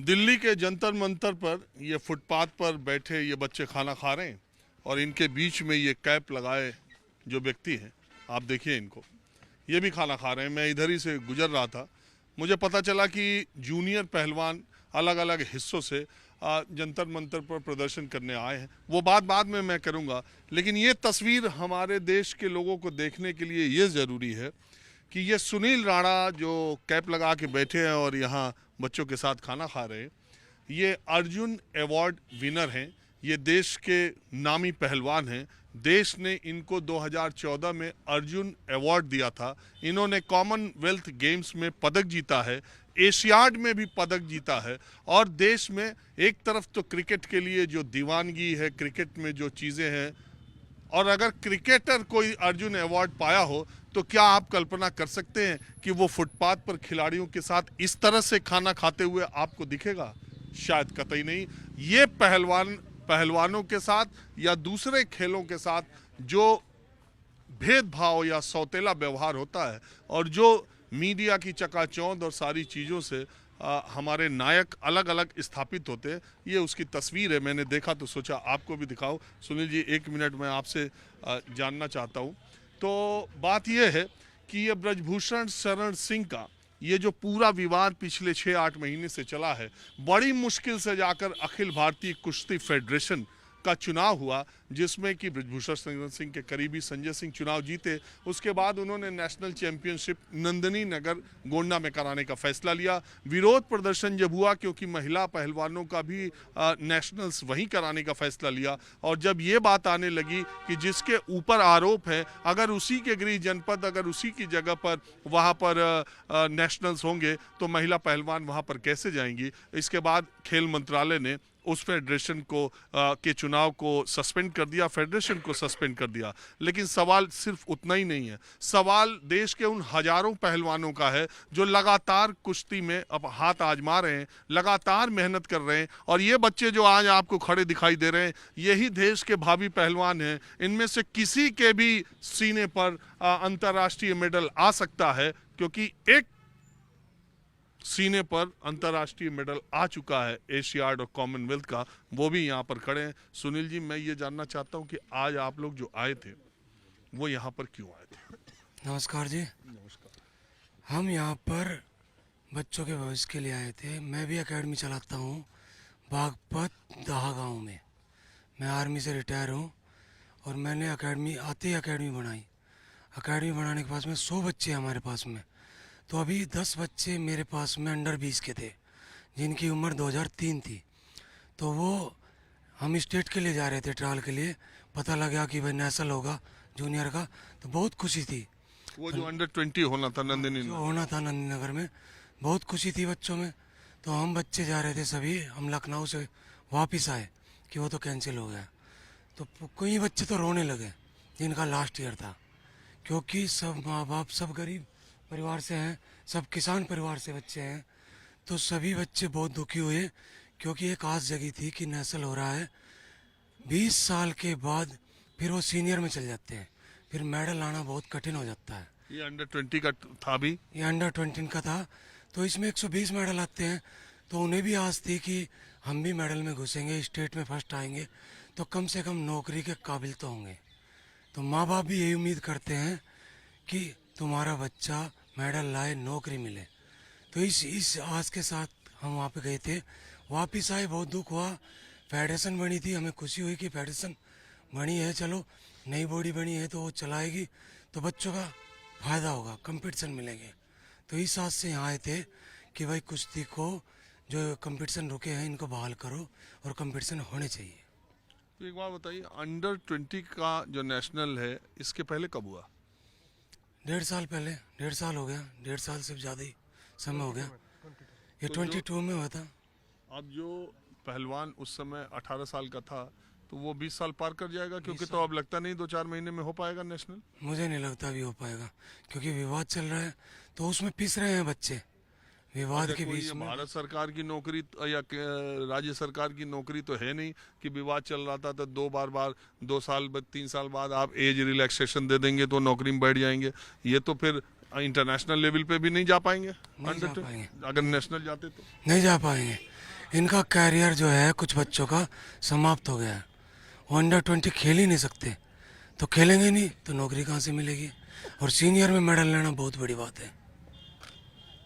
दिल्ली के जंतर मंतर पर ये फुटपाथ पर बैठे ये बच्चे खाना खा रहे हैं और इनके बीच में ये कैप लगाए जो व्यक्ति हैं, आप देखिए इनको, ये भी खाना खा रहे हैं। मैं इधर ही से गुजर रहा था, मुझे पता चला कि जूनियर पहलवान अलग अलग हिस्सों से जंतर मंतर पर प्रदर्शन करने आए हैं। वो बात बाद में मैं करूंगा, लेकिन ये तस्वीर हमारे देश के लोगों को देखने के लिए ये ज़रूरी है कि ये सुनील राणा जो कैप लगा के बैठे हैं और यहाँ बच्चों के साथ खाना खा रहे हैं, ये अर्जुन अवार्ड विनर हैं। ये देश के नामी पहलवान हैं। देश ने इनको 2014 में अर्जुन अवार्ड दिया था। इन्होंने कॉमनवेल्थ गेम्स में पदक जीता है, एशियाड में भी पदक जीता है। और देश में एक तरफ तो क्रिकेट के लिए जो दीवानगी है, क्रिकेट में जो चीज़ें हैं, और अगर क्रिकेटर कोई अर्जुन अवार्ड पाया हो तो क्या आप कल्पना कर सकते हैं कि वो फुटपाथ पर खिलाड़ियों के साथ इस तरह से खाना खाते हुए आपको दिखेगा? शायद कतई नहीं। ये पहलवानों के साथ या दूसरे खेलों के साथ जो भेदभाव या सौतेला व्यवहार होता है और जो मीडिया की चकाचौंध और सारी चीज़ों से हमारे नायक अलग अलग स्थापित होते हैं, ये उसकी तस्वीर है। मैंने देखा तो सोचा आपको भी दिखाऊं। सुनील जी, एक मिनट मैं आपसे जानना चाहता हूं। तो बात यह है कि ये ब्रजभूषण शरण सिंह का ये जो पूरा विवाद पिछले 6-8 महीने से चला है, बड़ी मुश्किल से जाकर अखिल भारतीय कुश्ती फेडरेशन का चुनाव हुआ, जिसमें कि ब्रजभूषण शरण सिंह के करीबी संजय सिंह चुनाव जीते। उसके बाद उन्होंने नेशनल चैंपियनशिप नंदिनी नगर गोंडा में कराने का फैसला लिया। विरोध प्रदर्शन जब हुआ, क्योंकि महिला पहलवानों का भी नेशनल्स वहीं कराने का फैसला लिया। और जब ये बात आने लगी कि जिसके ऊपर आरोप है, अगर उसी के गृह जनपद, अगर उसी की जगह पर वहाँ पर नेशनल्स होंगे तो महिला पहलवान वहाँ पर कैसे जाएंगी? इसके बाद खेल मंत्रालय ने उस फेडरेशन को के चुनाव को सस्पेंड कर दिया, फेडरेशन को सस्पेंड कर दिया। लेकिन सवाल सिर्फ उतना ही नहीं है, सवाल देश के उन हजारों पहलवानों का है जो लगातार कुश्ती में अब हाथ आजमा रहे हैं, लगातार मेहनत कर रहे हैं। और ये बच्चे जो आज आपको खड़े दिखाई दे रहे हैं, यही देश के भावी पहलवान हैं। इनमें से किसी के भी सीने पर अंतर्राष्ट्रीय मेडल आ सकता है, क्योंकि एक सीने पर अंतर्राष्ट्रीय मेडल आ चुका है एशियाड और कॉमनवेल्थ का, वो भी यहाँ पर खड़े हैं। सुनील जी, मैं ये जानना चाहता हूँ कि आज आप लोग जो आए थे वो यहाँ पर क्यों आए थे? नमस्कार जी। नमस्कार। हम यहाँ पर बच्चों के भविष्य के लिए आए थे। मैं भी एकेडमी चलाता हूँ बागपत दहा गाँव में। मैं आर्मी से रिटायर हूँ और मैंने एकेडमी बनाई। एकेडमी बनाने के पास में 100 बच्चे हमारे पास में, तो अभी 10 बच्चे मेरे पास में अंडर 20 के थे, जिनकी उम्र 2003 थी। तो वो हम स्टेट के लिए जा रहे थे ट्रायल के लिए। पता लगा कि भाई नेशनल होगा जूनियर का, तो बहुत खुशी थी। वो जो अंडर 20 होना था नंदिनी जो होना था नंदी नगर में, बहुत खुशी थी बच्चों में। तो हम बच्चे जा रहे थे सभी, हम लखनऊ से वापस आए कि वो तो कैंसिल हो गया। तो कोई बच्चे तो रोने लगे जिनका लास्ट ईयर था, क्योंकि सब माँ बाप सब गरीब परिवार से हैं, सब किसान परिवार से बच्चे हैं। तो सभी बच्चे बहुत दुखी हुए, क्योंकि एक आस जगी थी कि नेशनल हो रहा है, 20 साल के बाद फिर वो सीनियर में चल जाते हैं, फिर मेडल लाना बहुत कठिन हो जाता है। ये अंडर 20 का था भी, ये अंडर 20 का था, तो इसमें 120 मेडल आते हैं। तो उन्हें भी आस थी कि हम भी मेडल में घुसेंगे, स्टेट में फर्स्ट आएंगे, तो कम से कम नौकरी के काबिल तो होंगे। तो माँ बाप भी यही उम्मीद करते हैं कि तुम्हारा बच्चा मेडल लाए, नौकरी मिले। तो इस आस के साथ हम वहाँ पे गए थे। वापस आए, बहुत दुख हुआ। फेडरेशन बनी थी, हमें खुशी हुई कि फेडरेशन बनी है, चलो नई बॉडी बनी है तो वो चलाएगी, तो बच्चों का फ़ायदा होगा, कंपटीशन मिलेंगे। तो इस आस से यहाँ आए थे कि भाई कुश्ती को जो कंपटीशन रुके हैं इनको बहाल करो और कंपटीशन होने चाहिए। तो एक बात बताइए, अंडर 20 का जो नेशनल है, इसके पहले कब हुआ? 1.5 साल पहले, 1.5 साल हो गया, 1.5 साल से ज़्यादा ही समय हो गया। ये 22 में हुआ था। अब जो पहलवान उस समय 18 साल का था, तो वो 20 साल पार कर जाएगा, क्योंकि तो अब लगता नहीं 2-4 महीने में हो पाएगा नेशनल। मुझे नहीं लगता अभी हो पाएगा, क्योंकि विवाद चल रहा है, तो उसमें पिस रहे हैं बच्चे विवाद के बीच में। भारत सरकार की नौकरी या राज्य सरकार की नौकरी तो है नहीं कि विवाद चल रहा था तो 2 साल 3 साल बाद आप एज रिलैक्सेशन दे देंगे तो नौकरी में बैठ जाएंगे। ये तो फिर इंटरनेशनल लेवल पे भी नहीं जा पाएंगे। नहीं जा पाएंगे। अगर नेशनल जाते तो नहीं जा पाएंगे, इनका कैरियर जो है कुछ बच्चों का समाप्त हो गया है। वो अंडर 20 खेल ही नहीं सकते, तो खेलेंगे नहीं तो नौकरी कहाँ से मिलेगी। और सीनियर में मेडल लेना बहुत बड़ी बात है।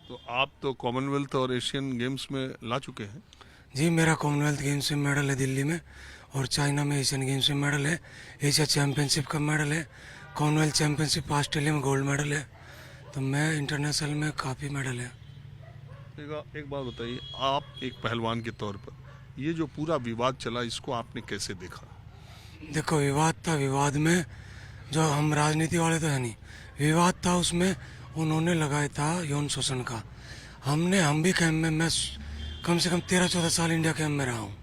तो आप तो कॉमनवेल्थ और एशियन गेम्स में ला चुके हैं। जी, मेरा कॉमनवेल्थ गेम्स में मेडल है दिल्ली में, और चाइना में एशियन गेम्स में मेडल है, एशिया चैम्पियनशिप का मेडल है, कॉमनवेल्थ चैम्पियनशिप ऑस्ट्रेलिया में गोल्ड मेडल है। तो मैं इंटरनेशनल में काफ़ी मेडल है। एक बात बताइए, आप एक पहलवान के तौर पर ये जो पूरा विवाद चला, इसको आपने कैसे देखा? देखो, विवाद था, विवाद में जो हम राजनीति वाले तो है नहीं, विवाद था उसमें उन्होंने लगाया था यौन शोषण का। हम भी कैंप में, मैं कम से कम 13-14 साल इंडिया कैंप में रहा हूँ,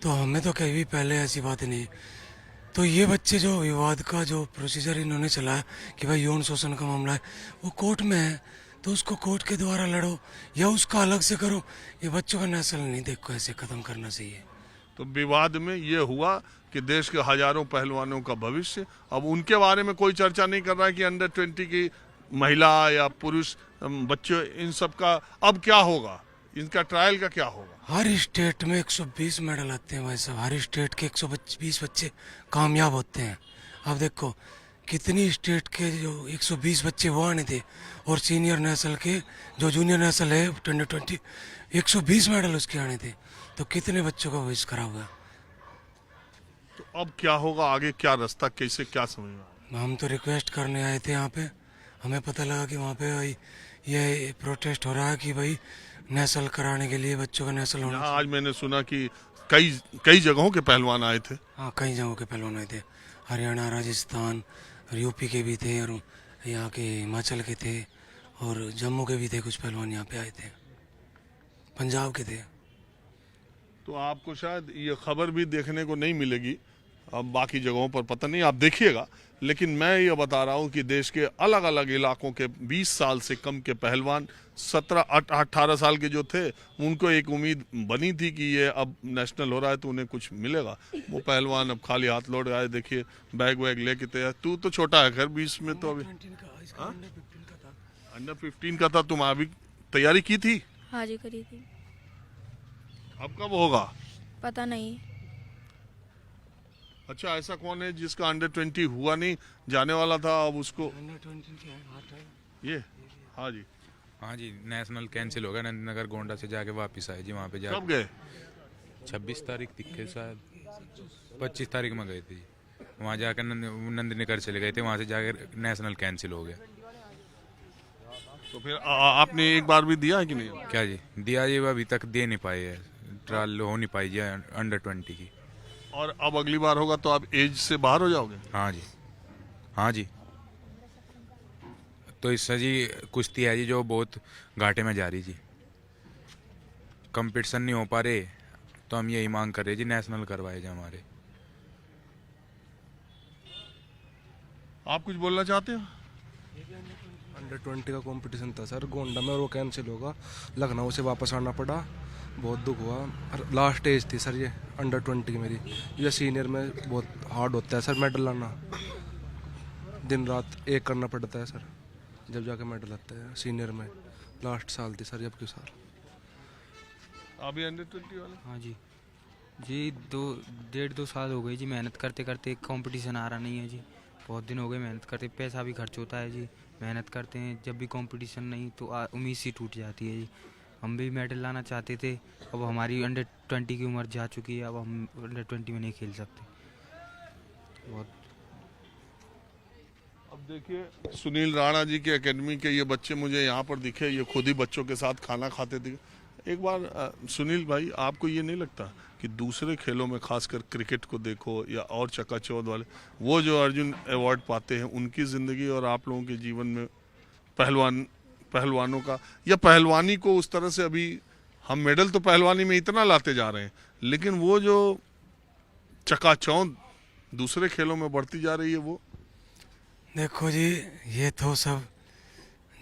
तो हमें तो कभी पहले ऐसी बात नहीं। तो ये बच्चे जो विवाद का जो प्रोसीजर इन्होंने चलाया कि भाई यौन शोषण का मामला है, वो कोर्ट में है, तो उसको कोर्ट के द्वारा लड़ो या उसका अलग से करो। ये बच्चों का नेशनल नहीं, देखो ऐसे ख़त्म करना चाहिए। तो विवाद में ये हुआ कि देश के हजारों पहलवानों का भविष्य, अब उनके बारे में कोई चर्चा नहीं कर रहा है कि अंडर 20 की महिला या पुरुष बच्चे, इन सब का अब क्या होगा, इनका ट्रायल का क्या होगा? हर स्टेट में 120 मेडल आते हैं भाई साहब, हर स्टेट के 120 बच्चे कामयाब होते हैं। अब देखो कितनी स्टेट के जो 120 बच्चे वो आने थे, और सीनियर नेशनल के जो जूनियर नेशनल है अंडर 20 120 मेडल उसके आने थे, तो कितने बच्चों का भविष्य खराब हुआ। तो अब क्या होगा आगे, क्या रास्ता, कैसे, क्या समझ में आया? हम तो रिक्वेस्ट करने आए थे यहाँ पे, हमें पता लगा कि वहाँ पे भाई ये प्रोटेस्ट हो रहा है कि भाई नेशनल कराने के लिए बच्चों का नेशनल होना यहाँ आज मैंने सुना कि कई कई जगहों के पहलवान आए थे। हाँ, कई जगहों के पहलवान आए थे, हरियाणा, राजस्थान और यूपी के भी थे, और यहाँ के हिमाचल के थे, और जम्मू के भी थे, कुछ पहलवान यहाँ पे आए थे, पंजाब के थे। तो आपको शायद ये खबर भी देखने को नहीं मिलेगी, अब बाकी जगहों पर पता नहीं, आप देखिएगा। लेकिन मैं ये बता रहा हूँ कि देश के अलग अलग इलाकों के 20 साल से कम के पहलवान, 17-18 साल के जो थे, उनको एक उम्मीद बनी थी कि ये अब नेशनल हो रहा है तो उन्हें कुछ मिलेगा। वो पहलवान अब खाली हाथ लौट आए, देखिए बैग वैग लेके तैयार। तू तो छोटा है खैर, 20 में तो अभी अंडर 15 का था। तुम अभी तैयारी की थी? हाँ जी, करी थी। अब कब होगा? पता नहीं। अच्छा, ऐसा कौन है जिसका अंडर 20 हुआ नहीं, जाने वाला था, अब उसको ये? हाँ जी, हाँ जी, नेशनल कैंसिल हो गया। नंदनगर गोंडा से जाके वापस आए जी, वहाँ पे जा। कब गए? 26 तारीख दिखे शायद, 25 तारीख में गए थे जी। वहाँ जाकर नंदनगर चले गए थे, वहाँ से जाकर नेशनल कैंसिल हो गया। तो फिर आपने एक बार भी दिया है कि नहीं? क्या जी, दिया जी, अभी तक दे नहीं पाए है, ट्रायल हो नहीं पाई जी अंडर 20 की। और अब अगली बार होगा तो आप एज से बाहर हो जाओगे? हाँ जी, हाँ जी। तो इससे जी कुश्ती है जी जो बहुत घाटे में जा रही जी, कंपटीशन नहीं हो पा रहे, तो हम यही मांग कर रहे जी नेशनल करवाए जाए हमारे। आप कुछ बोलना चाहते हो? अंडर 20 का कंपटीशन था सर गोंडा में, और वो कैंसिल होगा, लखनऊ से वापस आना पड़ा, बहुत दुख हुआ। और लास्ट एज थी सर ये अंडर 20 की मेरी। ये सीनियर में बहुत हार्ड होता है सर मेडल लाना, दिन रात एक करना पड़ता है सर, जब जाके मेडल आता है। सीनियर में लास्ट साल थी सर, जब के साल। अभी अंडर 20 वाले? हाँ जी, जी 1.5-2 साल हो गए जी मेहनत करते करते, कंपटीशन आ रहा नहीं है जी। बहुत दिन हो गए मेहनत करते, पैसा भी खर्च होता है जी, मेहनत करते हैं, जब भी कंपटीशन नहीं तो उम्मीद सी टूट जाती है जी। हम भी मेडल लाना चाहते थे, अब हमारी अंडर 20 की उम्र जा चुकी है, अब हम अंडर 20 में नहीं खेल सकते। बहुत अब देखिए, सुनील राणा जी के एकेडमी के ये बच्चे मुझे यहाँ पर दिखे, ये खुद ही बच्चों के साथ खाना खाते थे। एक बार सुनील भाई, आपको ये नहीं लगता कि दूसरे खेलों में, खासकर क्रिकेट को देखो या और चकाचौंध वाले, वो जो अर्जुन अवार्ड पाते हैं, उनकी ज़िंदगी और आप लोगों के जीवन में पहलवानों का या पहलवानी को उस तरह से, अभी हम मेडल तो पहलवानी में इतना लाते जा रहे हैं, लेकिन वो जो चकाचौंध दूसरे खेलों में बढ़ती जा रही है, वो देखो जी, ये तो सब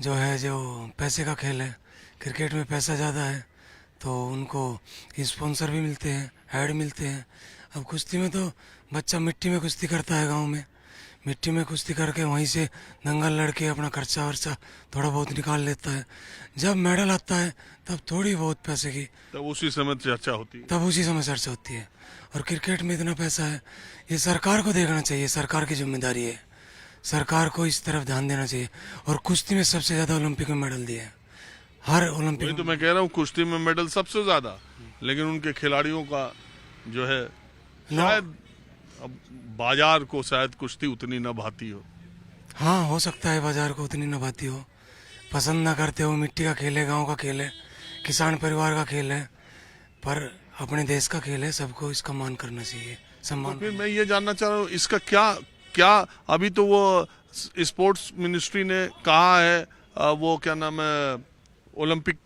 जो है जो पैसे का खेल है। क्रिकेट में पैसा ज़्यादा है तो उनको स्पॉन्सर भी मिलते हैं, हेड मिलते हैं। अब कुश्ती में तो बच्चा मिट्टी में कुश्ती करता है, गांव में मिट्टी में कुश्ती करके वहीं से दंगल लड़के अपना खर्चा वर्चा थोड़ा बहुत निकाल लेता है। जब मेडल आता है तब थोड़ी बहुत पैसे की तब उसी समय चर्चा होती है। तब उसी समय चर्चा होती है। और क्रिकेट में इतना पैसा है, ये सरकार को देखना चाहिए, सरकार की जिम्मेदारी है, सरकार को इस तरफ ध्यान देना चाहिए। और कुश्ती में सबसे ज़्यादा ओलंपिक में मेडल दिए हैं, हर ओलंपिक वही तो मैं कह रहा हूँ, कुश्ती में मेडल सबसे ज्यादा, लेकिन उनके खिलाड़ियों का जो है शायद अब बाजार को शायद कुश्ती उतनी न भाती हो। हाँ, हो सकता है बाजार को उतनी न भाती हो, पसंद ना करते हो। मिट्टी का खेल है, गाँव का खेल है, किसान परिवार का खेल है, पर अपने देश का खेल है, सबको इसका मान करना चाहिए, सम्मान। फिर मैं ये जानना चाह रहा हूँ, इसका क्या क्या अभी तो वो स्पोर्ट्स मिनिस्ट्री ने कहा है, वो क्या नाम है, ओलंपिक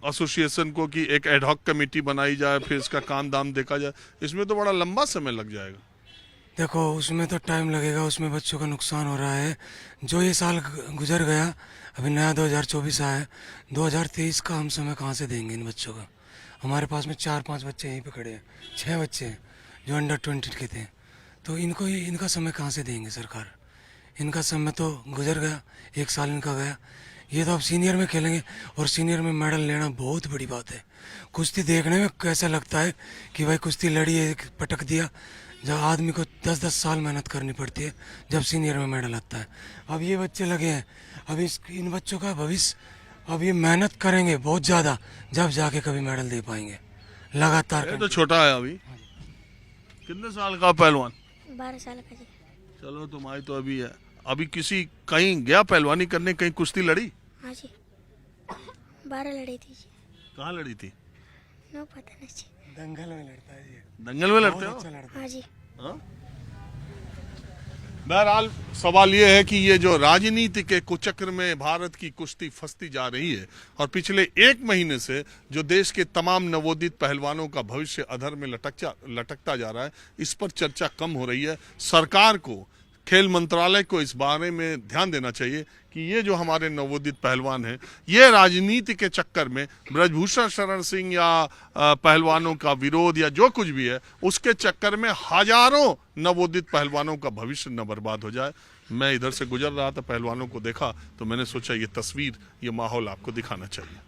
एसोसिएशन को, कि एक एडहॉक कमेटी बनाई जाए, फिर इसका काम दाम देखा जाए। इसमें तो बड़ा लंबा समय लग जाएगा। देखो, उसमें तो टाइम लगेगा, उसमें बच्चों का नुकसान हो रहा है। जो ये साल गुजर गया, अभी नया 2024 आया है, 2023 का हम समय कहाँ से देंगे इन बच्चों का? हमारे पास में 4-5 बच्चे यहीं पे खड़े हैं, 6 बच्चे हैं जो अंडर 20 के थे, तो इनको ही इनका समय कहाँ से देंगे सरकार? इनका समय तो गुजर गया, 1 साल इनका गया। ये तो अब सीनियर में खेलेंगे, और सीनियर में मेडल लेना बहुत बड़ी बात है। कुश्ती देखने में कैसा लगता है कि भाई कुश्ती लड़ी है, पटक दिया, जब आदमी को 10-10 साल मेहनत करनी पड़ती है, जब सीनियर में मेडल आता है। अब ये बच्चे लगे हैं, अब इन बच्चों का भविष्य, अब ये मेहनत करेंगे बहुत ज़्यादा, जब जाके कभी मेडल दे पाएंगे लगातार। ये तो छोटा है अभी। कितने साल का पहलवान? 12 साल का जी। चलो, तुम्हारी तो अभी है। अभी किसी कहीं गया पहलवानी करने, कहीं कुश्ती लड़ी? हाँ जी, 12 लड़ी थी जी। कहाँ लड़ी थी? नो पता नहीं जी। दंगल में लड़ता है ये, दंगल में लड़ते हो? अच्छा लड़ता हाँ जी। हाँ? बहरहाल सवाल ये है कि ये जो राजनीति के कुचक्र में भारत की कुश्ती फंसती जा रही है, और पिछले 1 महीने से जो देश के तमाम नवोदित पहलवानों का भविष्य अधर में लटकता जा रहा है, इस पर चर्चा कम हो रही है। सरकार को, खेल मंत्रालय को इस बारे में ध्यान देना चाहिए कि ये जो हमारे नवोदित पहलवान हैं, ये राजनीति के चक्कर में ब्रजभूषण शरण सिंह या पहलवानों का विरोध या जो कुछ भी है, उसके चक्कर में हजारों नवोदित पहलवानों का भविष्य न बर्बाद हो जाए। मैं इधर से गुजर रहा था, पहलवानों को देखा, तो मैंने सोचा ये तस्वीर, ये माहौल आपको दिखाना चाहिए।